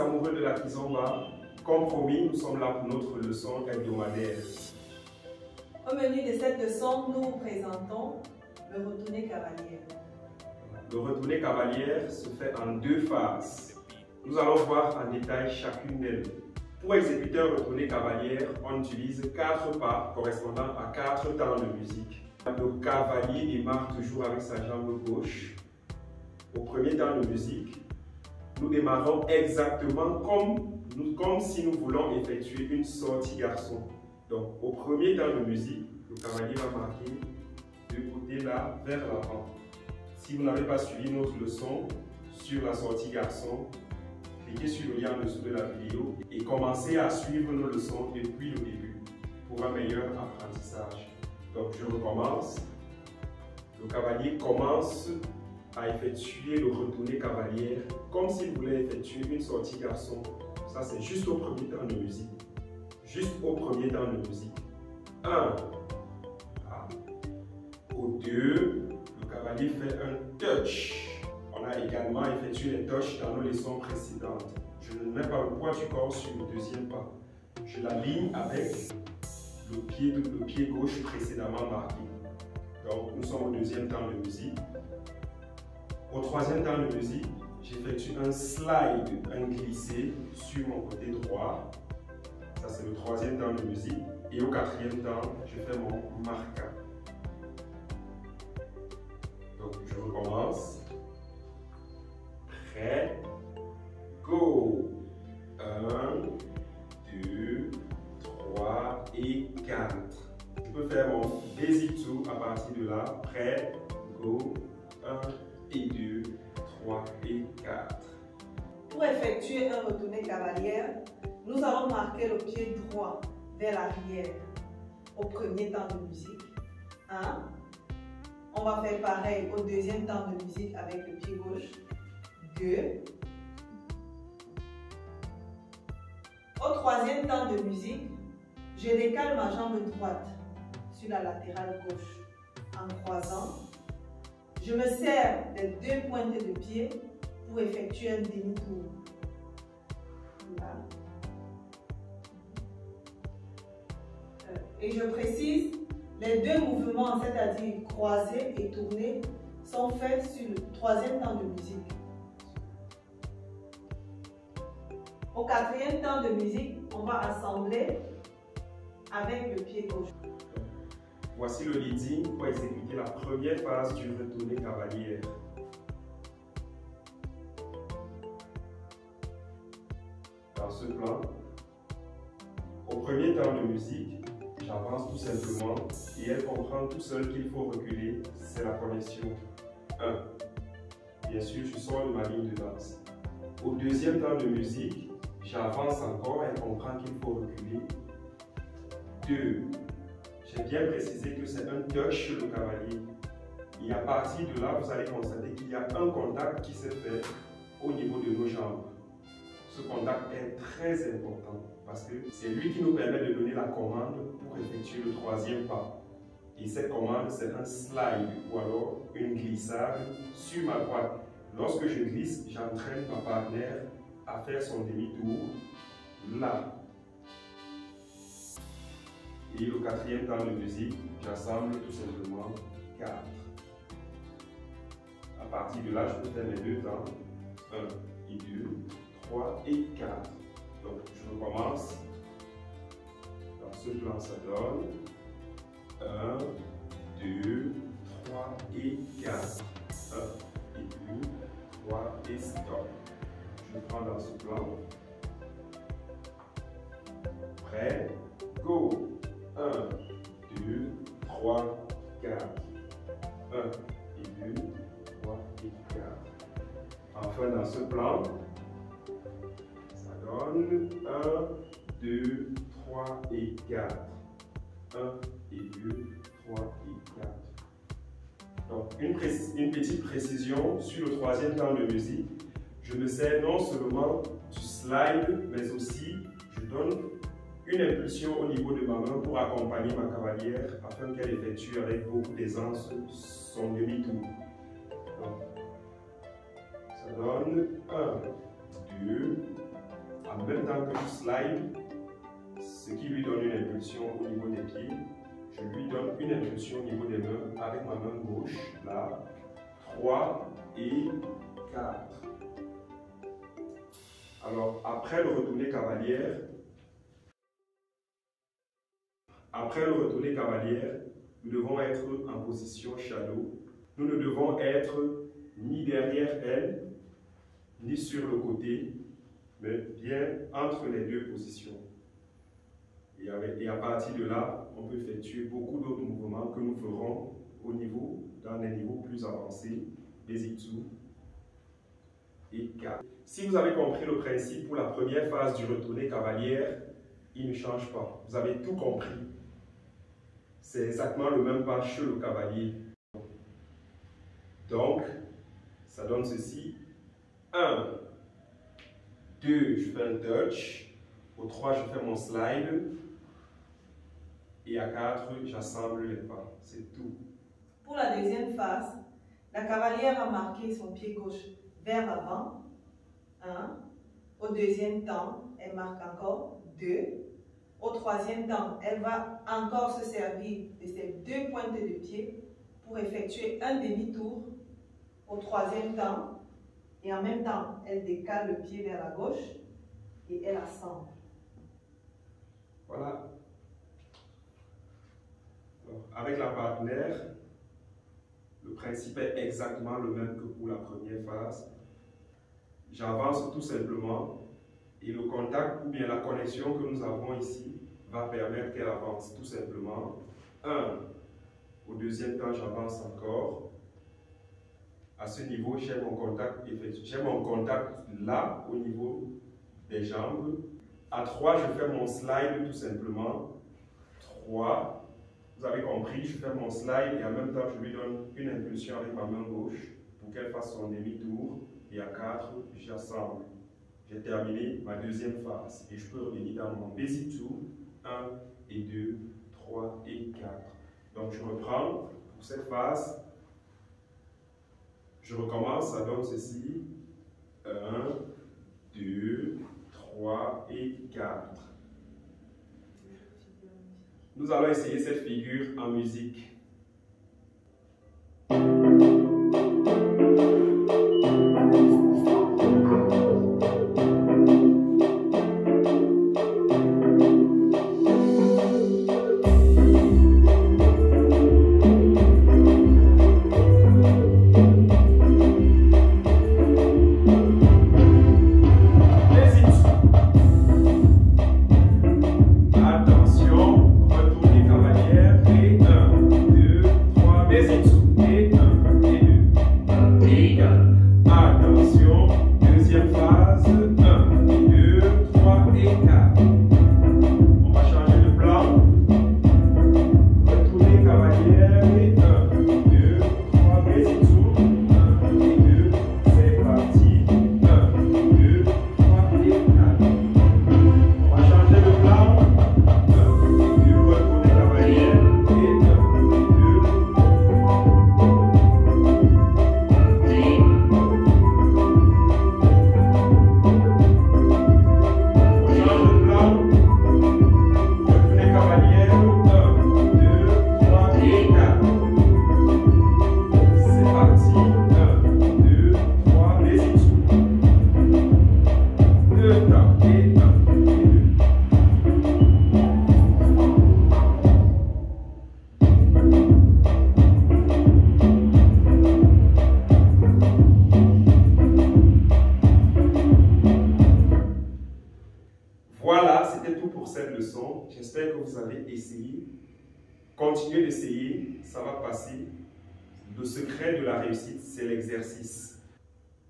amoureux de la kizomba, comme promis, nous sommes là pour notre leçon hebdomadaire. Au menu de cette leçon, nous vous présentons le retourné cavalière. Le retourné cavalière se fait en deux phases. Nous allons voir en détail chacune d'elles. Pour exécuter un retourné cavalière, on utilise 4 pas correspondant à 4 temps de musique. Le cavalier démarre toujours avec sa jambe gauche. Au premier temps de musique, nous démarrons exactement comme si nous voulons effectuer une sortie garçon. Donc, au premier temps de musique, le cavalier va marquer de côté là vers l'avant. Si vous n'avez pas suivi notre leçon sur la sortie garçon, cliquez sur le lien en dessous de la vidéo et commencez à suivre nos leçons depuis le début pour un meilleur apprentissage. Donc, je recommence. Le cavalier commence à effectuer le retourné cavalière comme s'il voulait effectuer une sortie garçon. Ça, c'est juste au premier temps de musique. Juste au premier temps de musique. 1. Au 2, le cavalier fait un touch. On a également effectué les touches dans nos leçons précédentes. Je ne mets pas le poids du corps sur le deuxième pas. Je l'aligne avec le pied gauche précédemment marqué. Donc, nous sommes au deuxième temps de musique. Au troisième temps de musique, j'effectue un slide, un glissé sur mon côté droit. Ça, c'est le troisième temps de musique. Et au quatrième temps, je fais mon marquant. Donc, je recommence. Prêt, go! 1, 2, 3 et 4. Je peux faire mon basic tour à partir de là. Prêt, go! 1 et 2, 3 et 4. Pour effectuer un retourné cavalière, nous allons marquer le pied droit vers l'arrière au premier temps de musique. 1. On va faire pareil au deuxième temps de musique avec le pied gauche. 2. Au troisième temps de musique, je décale ma jambe droite sur la latérale gauche en croisant. Je me sers des 2 pointes de pied pour effectuer un demi-tour. Là. Et je précise, les 2 mouvements, c'est-à-dire croiser et tourner, sont faits sur le troisième temps de musique. Au quatrième temps de musique, on va assembler avec le pied gauche. Voici le leading pour exécuter la première phase du retourné cavalière. Dans ce plan, au premier temps de musique, j'avance tout simplement et elle comprend tout seul qu'il faut reculer, c'est la connexion. 1. Bien sûr, je sors de ma ligne de danse. Au deuxième temps de musique, j'avance encore, elle comprend qu'il faut reculer. 2. J'ai bien précisé que c'est un touch sur le cavalier. Et à partir de là, vous allez constater qu'il y a un contact qui se fait au niveau de nos jambes. Ce contact est très important parce que c'est lui qui nous permet de donner la commande pour effectuer le troisième pas. Et cette commande, c'est un slide ou alors une glissade sur ma droite. Lorsque je glisse, j'entraîne ma partenaire à faire son demi-tour là. Et au quatrième temps de musique, j'assemble tout simplement 4. À partir de là, je peux faire mes 2 temps. 1 et 2, 3 et 4. Donc, je recommence. Dans ce plan, ça donne 1, 2, 3 et 4. 1 et 2, 3 et stop. Je prends dans ce plan. Prêt, go! 1, 2, 3, 4. 1 et 2, 3 et 4. Enfin, dans ce plan, ça donne 1, 2, 3 et 4. 1 et 2, 3 et 4. Donc, une petite précision sur le troisième temps de musique. Je me sers non seulement du slide, mais aussi je donne une impulsion au niveau de ma main pour accompagner ma cavalière afin qu'elle effectue avec beaucoup d'aisance son demi-tour. Ça donne 1, 2, que je slide, ce qui lui donne une impulsion au niveau des pieds. Je lui donne une impulsion au niveau des mains avec ma main gauche, là, 3 et 4. Alors, après le retourné cavalière, nous devons être en position shadow. Nous ne devons être ni derrière elle, ni sur le côté, mais bien entre les deux positions. Et à partir de là, on peut effectuer beaucoup d'autres mouvements que nous ferons dans les niveaux plus avancés, Basic 2 et 4. Si vous avez compris le principe pour la première phase du retourné cavalière, il ne change pas. Vous avez tout compris. C'est exactement le même pas chez le cavalier. Donc, ça donne ceci. 1, 2, je fais un touch. Au 3, je fais mon slide. Et à 4, j'assemble les pas. C'est tout. Pour la deuxième phase, la cavalière a marqué son pied gauche vers l'avant. 1. Au deuxième temps, elle marque encore 2. Au troisième temps, elle va encore se servir de ses 2 pointes de pied pour effectuer un demi-tour au troisième temps. Et en même temps, elle décale le pied vers la gauche et elle assemble. Voilà. Alors, avec la partenaire, le principe est exactement le même que pour la première phase. J'avance tout simplement et le contact ou bien la connexion que nous avons ici va permettre qu'elle avance tout simplement. 1. Au deuxième temps, j'avance encore. À ce niveau, j'ai mon contact effectué. J'ai mon contact là, au niveau des jambes. À 3, je fais mon slide tout simplement. 3. Vous avez compris, je fais mon slide et en même temps, je lui donne une impulsion avec ma main gauche pour qu'elle fasse son demi-tour. Et à 4, j'assemble. J'ai terminé ma deuxième phase. Et je peux revenir dans mon Basic 2. 1 et 2, 3 et 4. Donc, je reprends pour cette phase. Je recommence, ça donne ceci. 1, 2, 3 et 4. Nous allons essayer cette figure en musique. Voilà, c'était tout pour cette leçon. J'espère que vous avez essayé. Continuez d'essayer, ça va passer. Le secret de la réussite, c'est l'exercice.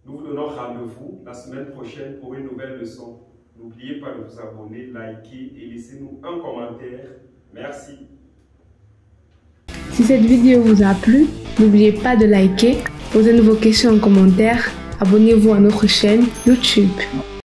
Nous vous donnons rendez-vous la semaine prochaine pour une nouvelle leçon. N'oubliez pas de vous abonner, liker et laissez-nous un commentaire. Merci. Si cette vidéo vous a plu, n'oubliez pas de liker, posez-nous vos questions en commentaire, abonnez-vous à notre chaîne YouTube.